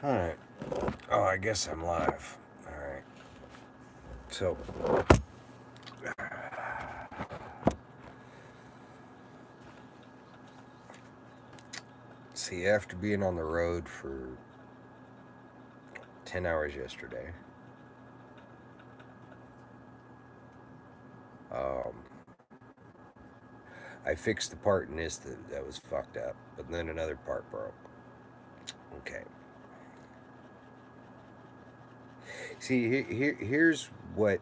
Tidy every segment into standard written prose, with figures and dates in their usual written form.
Alright. Oh, I guess I'm live. Alright. So, see, after being on the road for 10 hours yesterday, um, I fixed the part in this that was fucked up, but then another part broke. Okay. See, here's what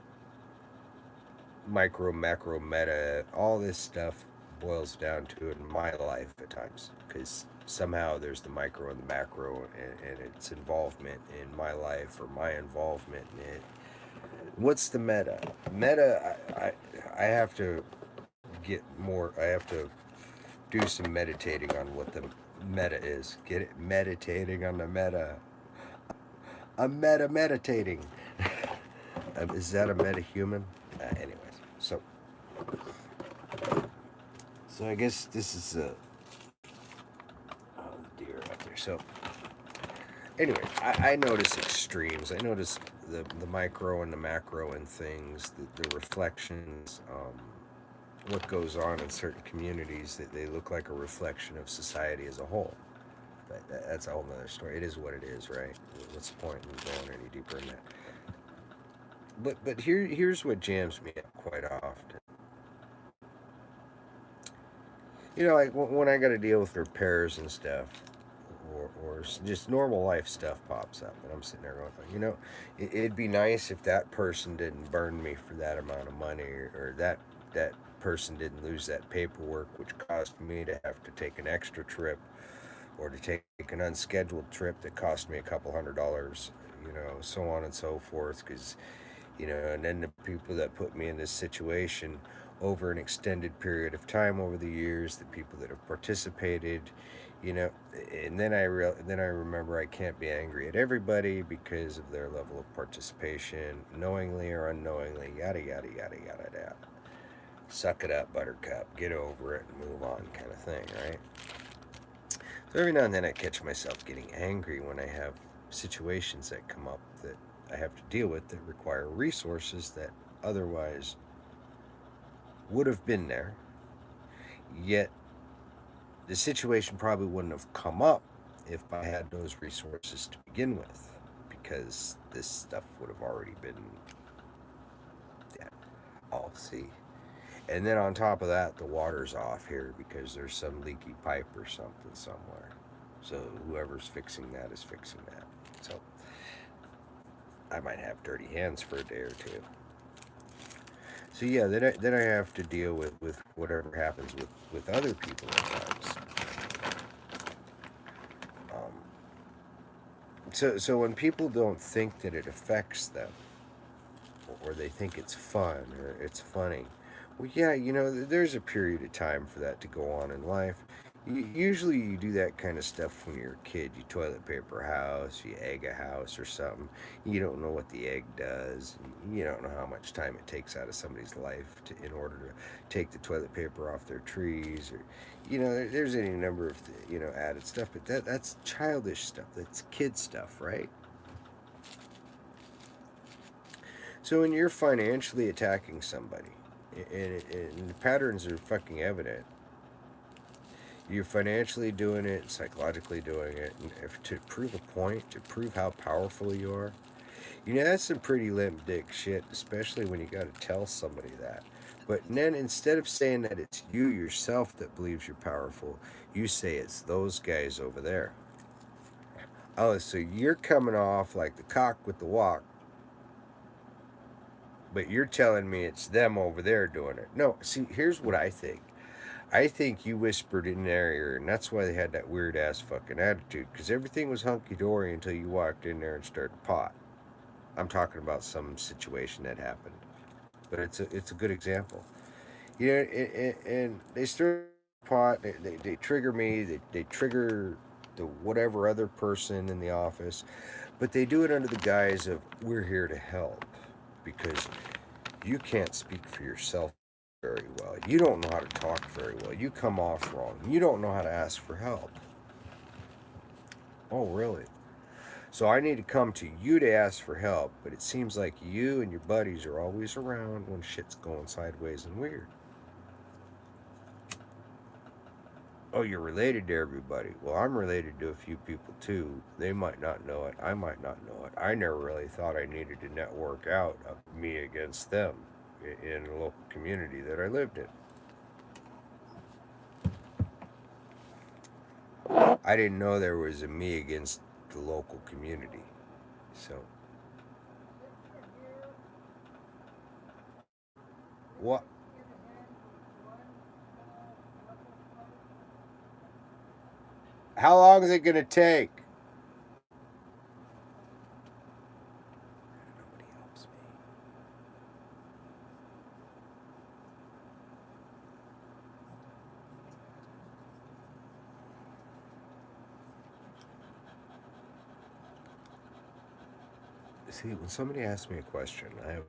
micro, macro, meta, all this stuff boils down to in my life at times. Because somehow there's the micro and the macro and its involvement in my life or my involvement in it. What's the meta? Meta, I have to get more, I have to do some meditating on what the meta is. Get it? Meditating on the meta. I'm meditating. Is that a meta human? Anyways, so I guess this is a deer out there. So anyway, I notice extremes. I notice the micro and the macro and things, the reflections, what goes on in certain communities. That they look like a reflection of society as a whole. But that's a whole other story. It is what it is, right? What's the point in going any deeper in that? But here's what jams me up quite often. You know, like when I got to deal with repairs and stuff, or just normal life stuff pops up, and I'm sitting there going, you know, it'd be nice if that person didn't burn me for that amount of money, or that person didn't lose that paperwork, which caused me to have to take an extra trip, or to take an unscheduled trip that cost me a couple $100, you know, so on and so forth, because you know, and then the people that put me in this situation over an extended period of time over the years, the people that have participated, you know, and then then I remember I can't be angry at everybody because of their level of participation, knowingly or unknowingly, yada yada yada yada yada. Suck it up, buttercup, get over it and move on, kind of thing, right? So every now and then I catch myself getting angry when I have situations that come up that I have to deal with that require resources that otherwise would have been there. Yet the situation probably wouldn't have come up if I had those resources to begin with, because this stuff would have already been, yeah, all see. And then on top of that, the water's off here because there's some leaky pipe or something somewhere. So whoever's fixing that is fixing that. So I might have dirty hands for a day or two. So yeah, then I have to deal with whatever happens with other people at times. Um, so when people don't think that it affects them, or they think it's fun or it's funny, well, yeah, you know, there's a period of time for that to go on in life. Usually, you do that kind of stuff when you're a kid. You toilet paper a house, you egg a house or something. You don't know what the egg does. You don't know how much time it takes out of somebody's life in order to take the toilet paper off their trees, or you know, there's any number of added stuff. But that's childish stuff. That's kid stuff, right? So when you're financially attacking somebody, and the patterns are fucking evident, you're financially doing it, psychologically doing it, and if, to prove a point, to prove how powerful you are. You know, that's some pretty limp dick shit, especially when you got to tell somebody that. But then instead of saying that it's you yourself that believes you're powerful, you say it's those guys over there. Oh, so you're coming off like the cock with the walk, but you're telling me it's them over there doing it. No, see, here's what I think. I think you whispered in their ear, and that's why they had that weird ass fucking attitude, because everything was hunky dory until you walked in there and started pot. I'm talking about some situation that happened, but it's a good example. You know, and they stir pot. They trigger me. They trigger the whatever other person in the office, but they do it under the guise of we're here to help, because you can't speak for yourself very well. You don't know how to talk very well. You come off wrong. You don't know how to ask for help. Oh, really? So I need to come to you to ask for help, but it seems like you and your buddies are always around when shit's going sideways and weird. Oh, you're related to everybody. Well, I'm related to a few people too. They might not know it. I might not know it. I never really thought I needed to network out of me against them in the local community that I lived in. I didn't know there was a me against the local community. So, what? How long is it going to take? Nobody helps me. See, when somebody asks me a question, I have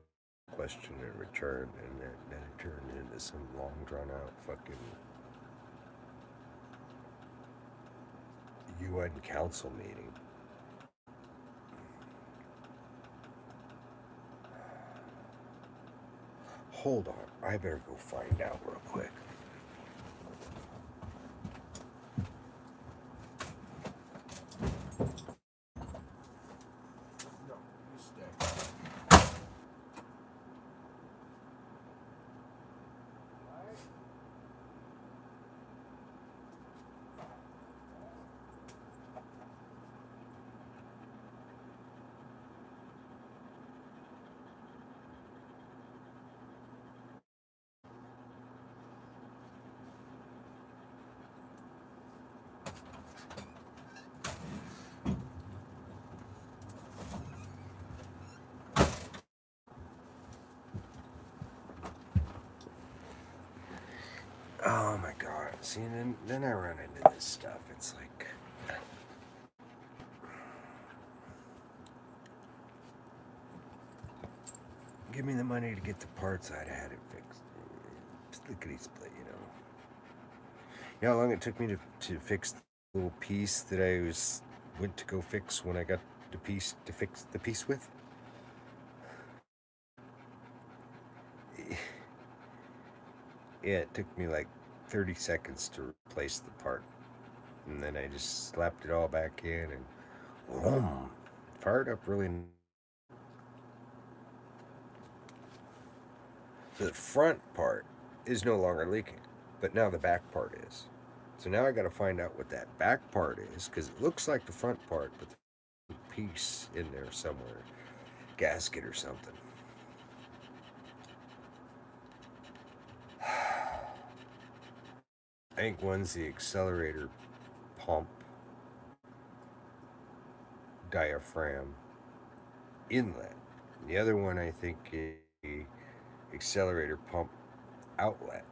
a question in return, and then it turned into some long, drawn out fucking UN Council meeting. Hold on, I better go find out real quick. No, you stay. Oh my god. See, then I run into this stuff. It's like, give me the money to get the parts, I'd had it fixed. Lickety split, you know. You know how long it took me to fix the little piece that I went to go fix when I got the piece to fix the piece with? Yeah, it took me like 30 seconds to replace the part. And then I just slapped it all back in and vroom, fired up really. So the front part is no longer leaking, but now the back part is. So now I got to find out what that back part is because it looks like the front part, but the piece in there somewhere, gasket or something. I think one's the accelerator pump diaphragm inlet. The other one I think is the accelerator pump outlet,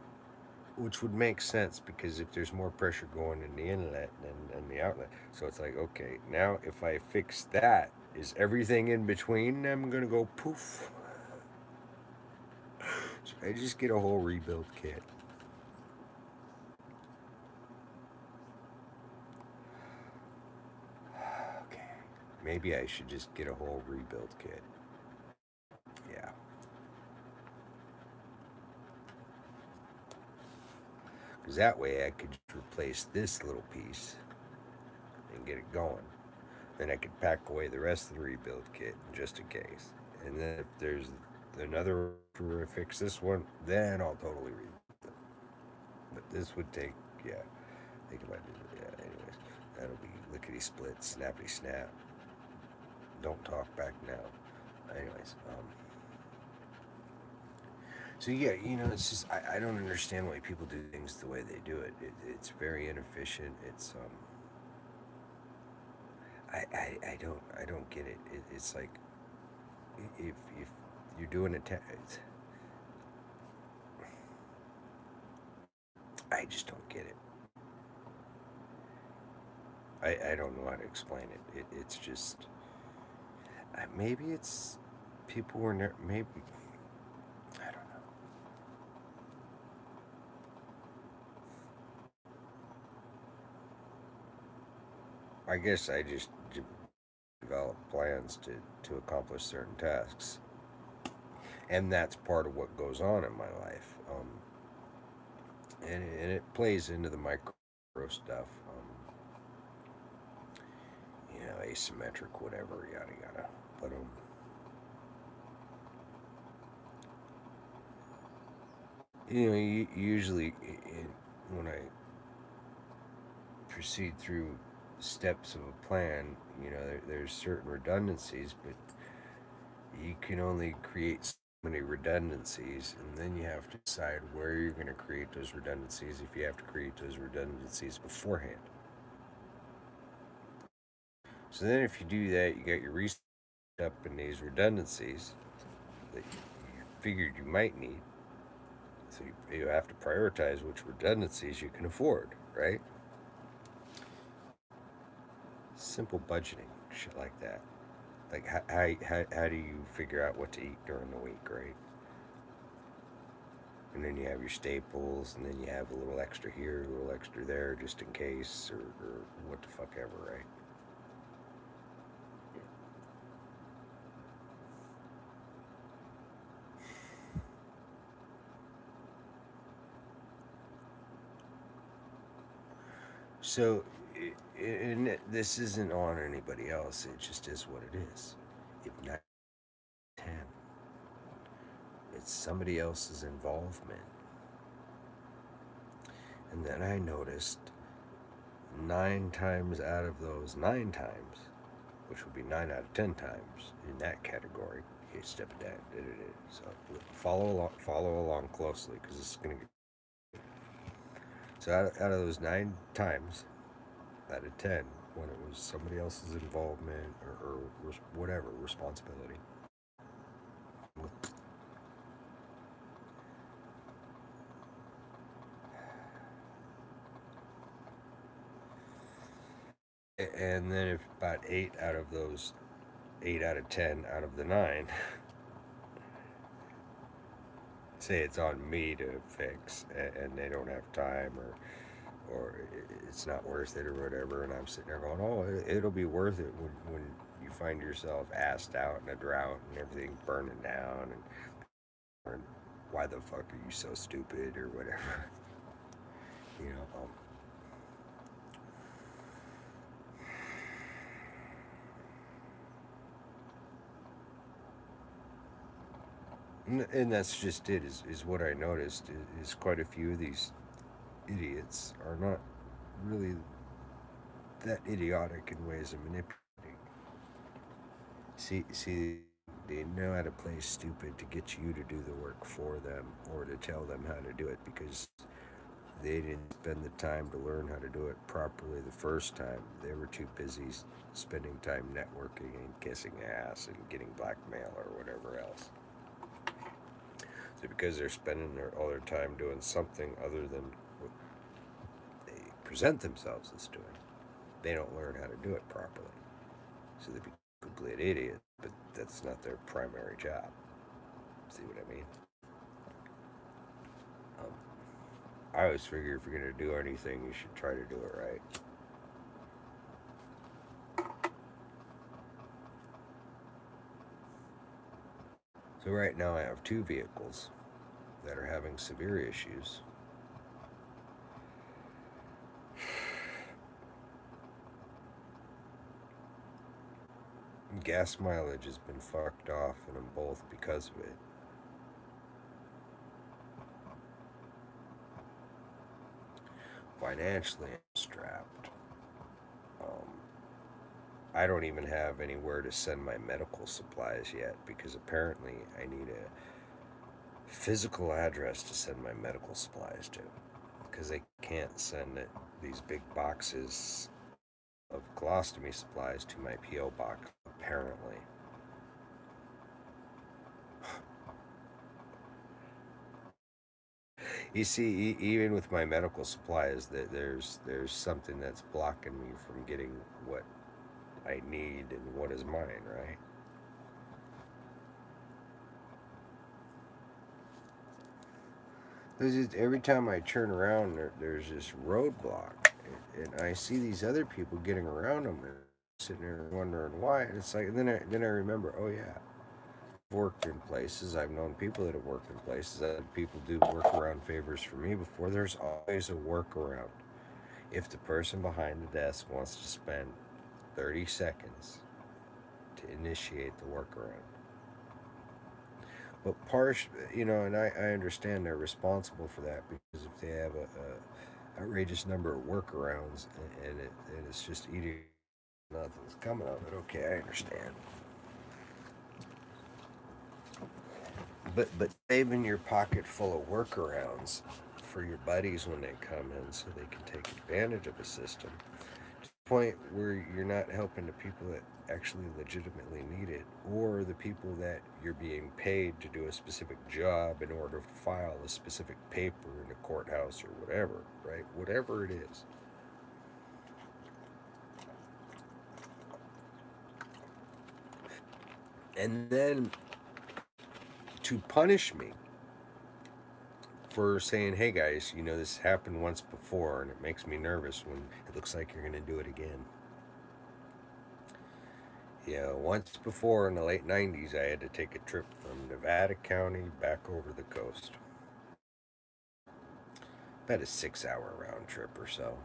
which would make sense because if there's more pressure going in the inlet than the outlet, so it's like, okay, now if I fix that, is everything in between them gonna go poof? Should I just get a whole rebuild kit? Okay, maybe I should just get a whole rebuild kit. Yeah, because that way I could just replace this little piece and get it going. Then I could pack away the rest of the rebuild kit just in case. And then if there's another to fix this one, then I'll totally rebuild it. But this would take, yeah, think about it. Yeah, anyways, that'll be lickety split, snappity snap. Don't talk back now. Anyways, so yeah, it's just I don't understand why people do things the way they do it. It's very inefficient. It's I don't get it. It's like if you're doing a I just don't get it. I don't know how to explain it. It's just maybe it's people were maybe I don't know. I guess I just develop plans to accomplish certain tasks. And that's part of what goes on in my life. And it plays into the micro stuff. Asymmetric, whatever, yada yada. But usually when I proceed through steps of a plan, there's certain redundancies, but you can only create so many redundancies, and then you have to decide where you're going to create those redundancies if you have to create those redundancies beforehand. So then if you do that, you got your reset up in these redundancies that you figured you might need. So you have to prioritize which redundancies you can afford, right? Simple budgeting, shit like that. Like how do you figure out what to eat during the week, right? And then you have your staples, and then you have a little extra here, a little extra there, just in case, or what the fuck ever, right? So, and this isn't on anybody else. It just is what it is. If not 10, it's somebody else's involvement. And then I noticed 9 times out of those 9 times, which would be 9 out of 10 times in that category. Okay, step it down. So follow along closely because it's gonna get. So out of those 9 times, out of 10, when it was somebody else's involvement or whatever responsibility, and then if about 8 out of 10 out of the 9 say it's on me to fix and they don't have time or it's not worth it or whatever, and I'm sitting there going, oh, it'll be worth it when you find yourself assed out in a drought and everything's burning down and why the fuck are you so stupid or whatever. you know um, and that's just it is what I noticed is quite a few of these idiots are not really that idiotic in ways of manipulating. See, they know how to play stupid to get you to do the work for them or to tell them how to do it because they didn't spend the time to learn how to do it properly the first time. They were too busy spending time networking and kissing ass and getting blackmail or whatever else. So because they're spending all their time doing something other than what they present themselves as doing, they don't learn how to do it properly. So they become complete idiots, but that's not their primary job. See what I mean? Um, I always figure if you're going to do anything, you should try to do it right. So right now I have 2 vehicles that are having severe issues. Gas mileage has been fucked off in them both because of it. Financially, I'm strapped. Um, I don't even have anywhere to send my medical supplies yet because apparently I need a physical address to send my medical supplies to because they can't send these big boxes of colostomy supplies to my P.O. box, apparently. You see, even with my medical supplies, there's something that's blocking me from getting what I need and what is mine, right? Every time I turn around, there's this roadblock, and I see these other people getting around them. sitting there wondering why. And it's like, and then I remember, oh yeah, I've worked in places. I've known people that have worked in places. I've had people do workaround favors for me before. There's always a workaround. If the person behind the desk wants to spend 30 seconds to initiate the workaround. But and I understand they're responsible for that because if they have a outrageous number of workarounds and it's just eating, nothing's coming of it. Okay, I understand. But saving your pocket full of workarounds for your buddies when they come in so they can take advantage of a system to the point where you're not helping the people that actually legitimately need it, or the people that you're being paid to do a specific job in order to file a specific paper in a courthouse or whatever, right? Whatever it is. And then to punish me for saying, hey guys, this happened once before and it makes me nervous when it looks like you're going to do it again. Once before in the late 90s, I had to take a trip from Nevada County back over the coast. About a 6-hour round trip or so.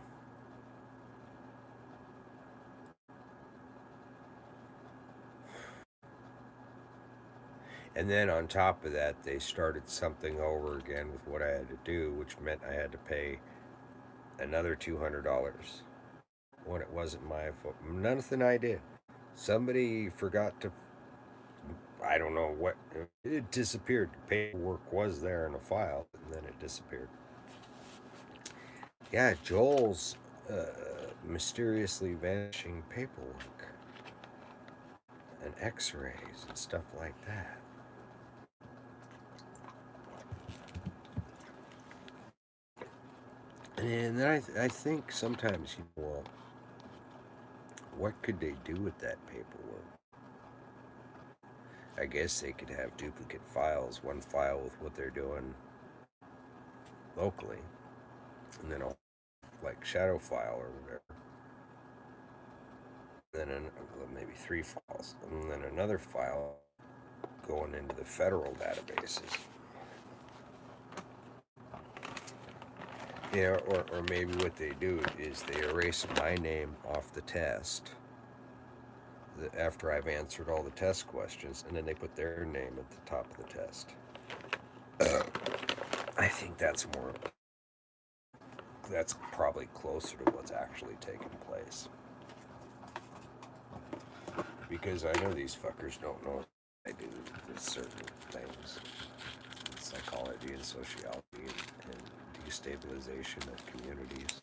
And then on top of that, they started something over again with what I had to do, which meant I had to pay another $200 when it wasn't my fault. Nothing I did. Somebody forgot to, I don't know what, it disappeared. The paperwork was there in a file, and then it disappeared. Yeah, Joel's mysteriously vanishing paperwork and x-rays and stuff like that. And then I think sometimes, well, what could they do with that paperwork? I guess they could have duplicate files, one file with what they're doing locally, and then a like shadow file or whatever. And then maybe 3 files, and then another file going into the federal databases. Yeah, or maybe what they do is they erase my name off the test after I've answered all the test questions, and then they put their name at the top of the test. I think that's probably closer to what's actually taking place. Because I know these fuckers don't know what I do with certain things. Psychology and sociology and destabilization of communities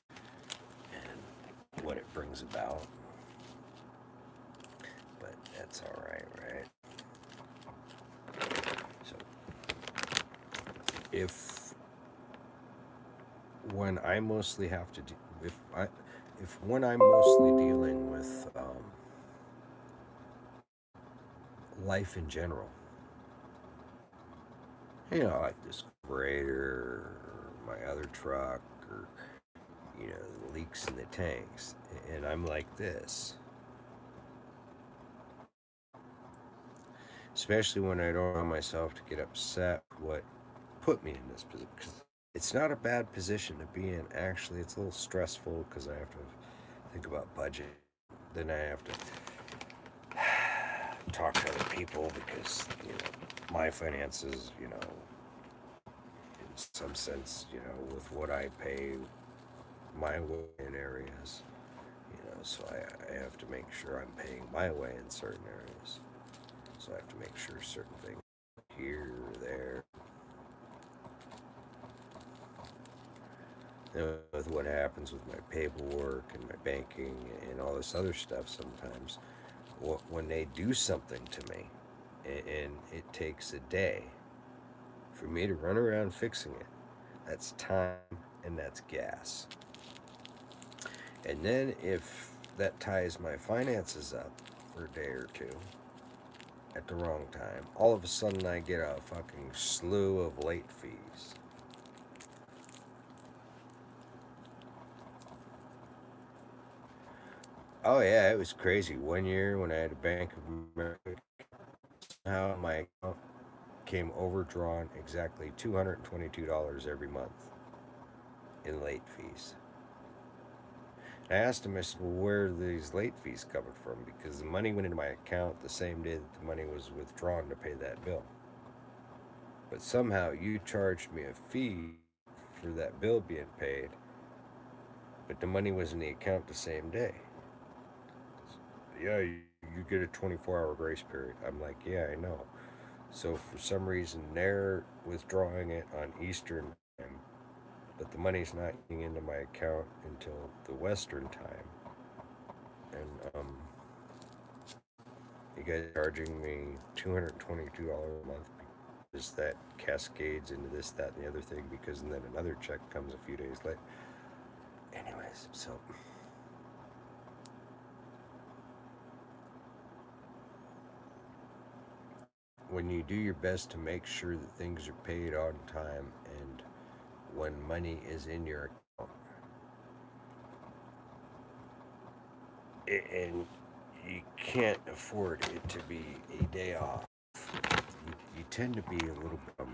and what it brings about. But that's alright, right? So, if when I mostly have to when I'm mostly dealing with life in general, like this grader, or my other truck, or the leaks in the tanks, and I'm like this. Especially when I don't allow myself to get upset with what put me in this position. Because it's not a bad position to be in. Actually, it's a little stressful because I have to think about budget. Then I have to talk to other people because, my finances, in some sense, with what I pay my way in areas, so I have to make sure I'm paying my way in certain areas. So I have to make sure certain things here or there. With what happens with my paperwork and my banking and all this other stuff sometimes, when they do something to me and it takes a day for me to run around fixing it, that's time and that's gas. And then if that ties my finances up for a day or two at the wrong time, all of a sudden I get a fucking slew of late fees. Oh yeah, it was crazy. One year when I had a Bank of America, how my account came overdrawn exactly $222 every month in late fees. I asked him, I said, well, where are these late fees coming from? Because the money went into my account the same day that the money was withdrawn to pay that bill. But somehow you charged me a fee for that bill being paid, but the money was in the account the same day. Yeah, you get a 24-hour grace period. I'm like, yeah, I know. So for some reason, they're withdrawing it on Eastern time, but the money's not getting into my account until the Western time. And you guys are charging me $222 a month because that cascades into this, that, and the other thing, because and then another check comes a few days later. Anyways, so when you do your best to make sure that things are paid on time and when money is in your account, and you can't afford it to be a day off, you tend to be a little bit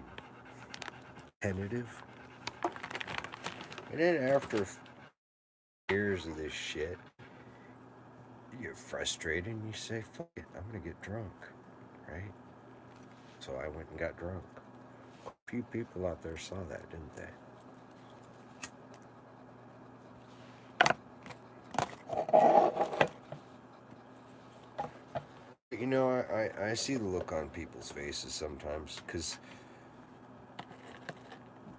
tentative. And then after years of this shit, you get frustrated and you say, fuck it, I'm gonna get drunk, right? So I went and got drunk. A few people out there saw that, didn't they? You know, I see the look on people's faces sometimes, because,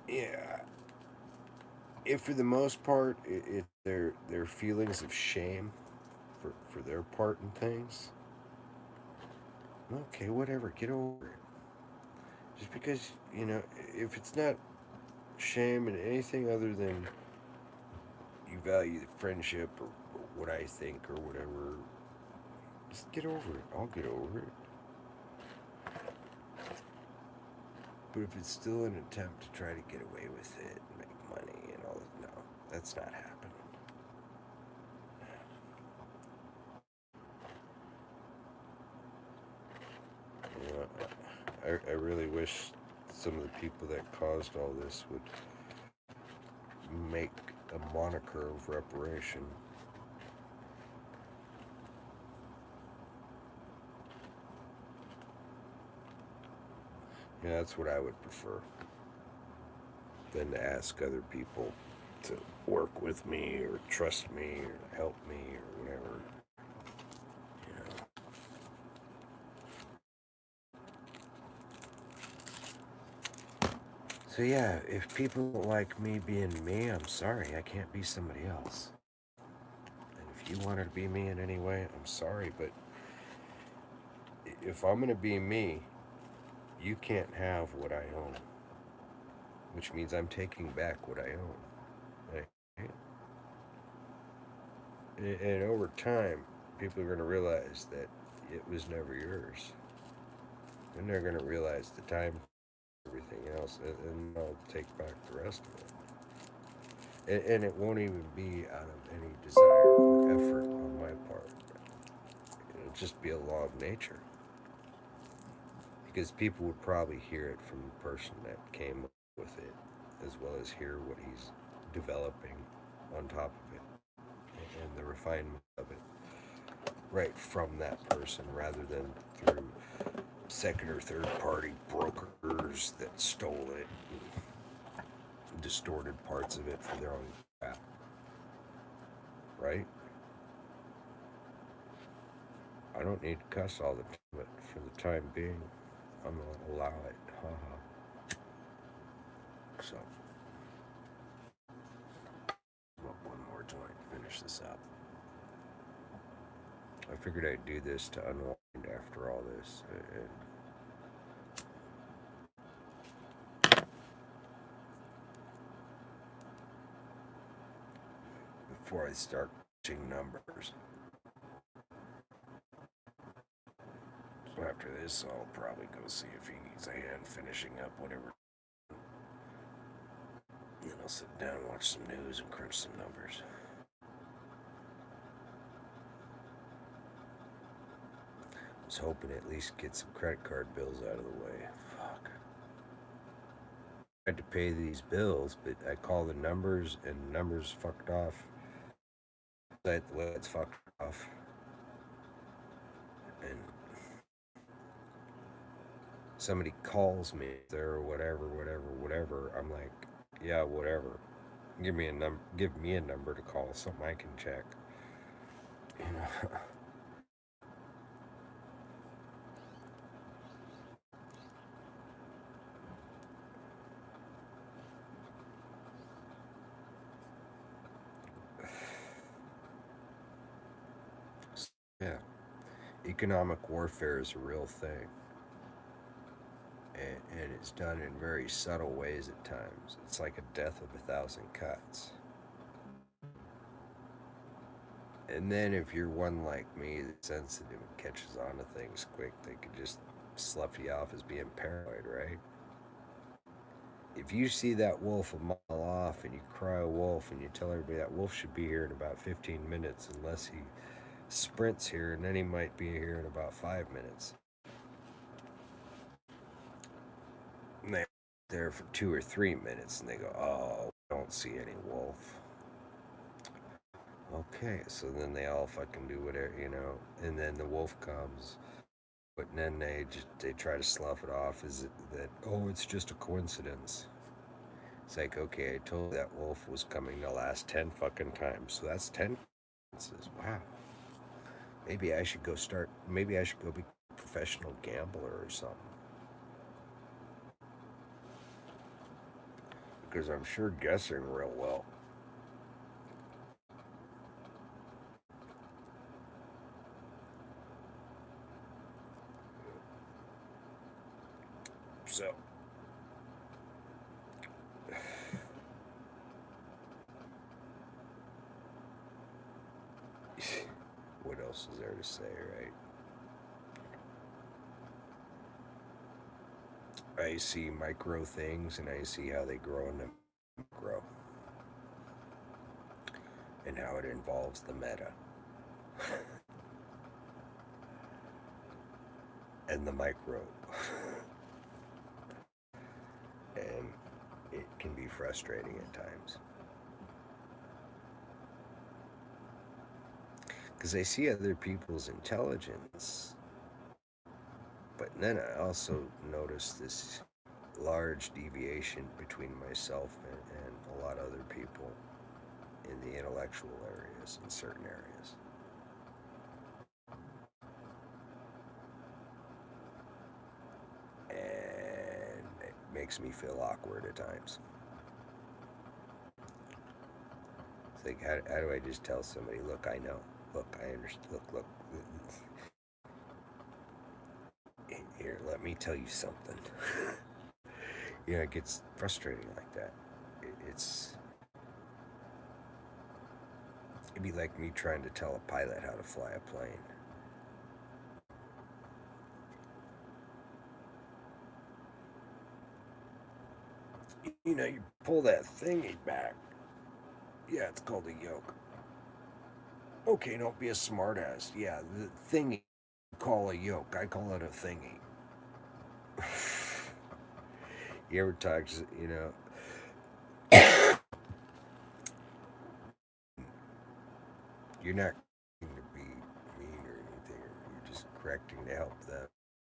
yeah, if for the most part it's their feelings of shame for their part in things, okay, whatever, get over it. Just because, if it's not shame and anything other than you value the friendship or what I think or whatever, just get over it. I'll get over it. But if it's still an attempt to try to get away with it and make money and all that, no, that's not happening. You know, I really wish some of the people that caused all this would make a moniker of reparation. Yeah, that's what I would prefer than to ask other people to work with me or trust me or help me or whatever. You know. So yeah, if people don't like me being me, I'm sorry, I can't be somebody else. And if you wanted to be me in any way, I'm sorry, but if I'm gonna be me, you can't have what I own, which means I'm taking back what I own. Right? And over time, people are going to realize that it was never yours. And they're going to realize the time, everything else, and they'll take back the rest of it. And it won't even be out of any desire or effort on my part. It'll just be a law of nature. Because people would probably hear it from the person that came up with it, as well as hear what he's developing on top of it and the refinement of it right from that person rather than through second or third party brokers that stole it and distorted parts of it for their own crap. Right? I don't need to cuss all the time, but for the time being, I'm going to allow it. Haha. So, one more joint, finish this up. I figured I'd do this to unwind after all this. Before I start crunching numbers. So after this, I'll probably go see if he needs a hand finishing up whatever. Then I'll sit down, watch some news, and crunch some numbers. was hoping to at least get some credit card bills out of the way. Fuck. I had to pay these bills, but I called the numbers and the numbers fucked off. The way it's fucked off. And somebody calls me there or whatever. I'm like, yeah, whatever. Give me a number to call, something I can check. You know. Yeah. Economic warfare is a real thing. And it's done in very subtle ways at times. It's like a death of 1,000 cuts. And then if you're one like me that's sensitive and catches on to things quick, they could just slough you off as being paranoid, right? If you see that wolf a mile off and you cry wolf and you tell everybody that wolf should be here in about 15 minutes unless he sprints here, and then he might be here in about 5 minutes. And they're there for 2 or 3 minutes and they go, oh, we don't see any wolf. Okay, so then they all fucking do whatever, and then the wolf comes. But then they try to slough it off as that, oh, it's just a coincidence. It's like, okay, I told you that wolf was coming the last 10 fucking times. So that's 10 coincidences. Wow. Maybe I should go be a professional gambler or something. Because I'm sure guessing real well. So, what else is there to say, right? I see micro things and I see how they grow and grow. And how it involves the meta. And the microbe. And it can be frustrating at times. Because I see other people's intelligence, but then I also notice this large deviation between myself and a lot of other people in the intellectual areas, in certain areas. And it makes me feel awkward at times. It's like, how do I just tell somebody, look, I know. Look, I understand. Look. Here, let me tell you something. It gets frustrating like that. It'd be like me trying to tell a pilot how to fly a plane. You pull that thingy back. Yeah, it's called a yoke. Okay, don't be a smartass. Yeah, the thingy you call a yoke. I call it a thingy. You ever talk to, you're not trying to be mean or anything, or you're just correcting to help them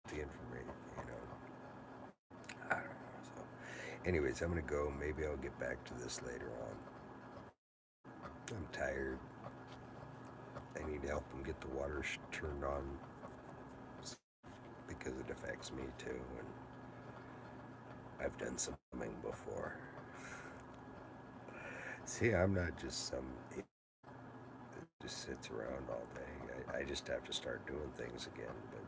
the information. I don't know. So, anyways, I'm gonna go. Maybe I'll get back to this later on. I'm tired. I need to help them get the water turned on because it affects me too, and I've done some plumbing before. See, I'm not just some idiot that just sits around all day. I just have to start doing things again. But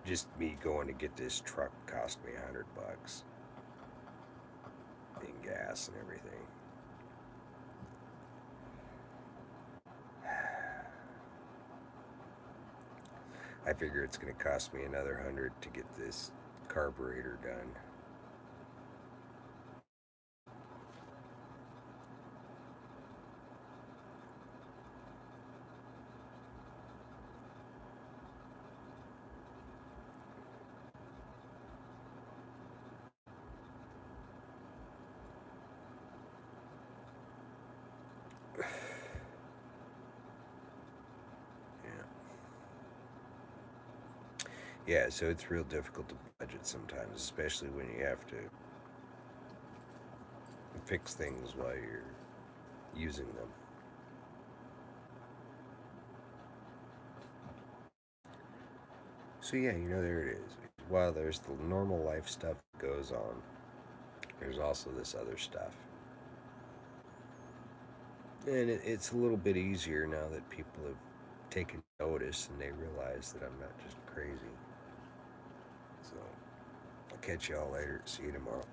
just me going to get this truck cost me $100 in gas and everything. I figure it's going to cost me another 100 to get this carburetor done. Yeah, so it's real difficult to budget sometimes, especially when you have to fix things while you're using them. So yeah, there it is. While there's the normal life stuff that goes on, there's also this other stuff. And it's a little bit easier now that people have taken notice and they realize that I'm not just crazy. So I'll catch y'all later. See you tomorrow.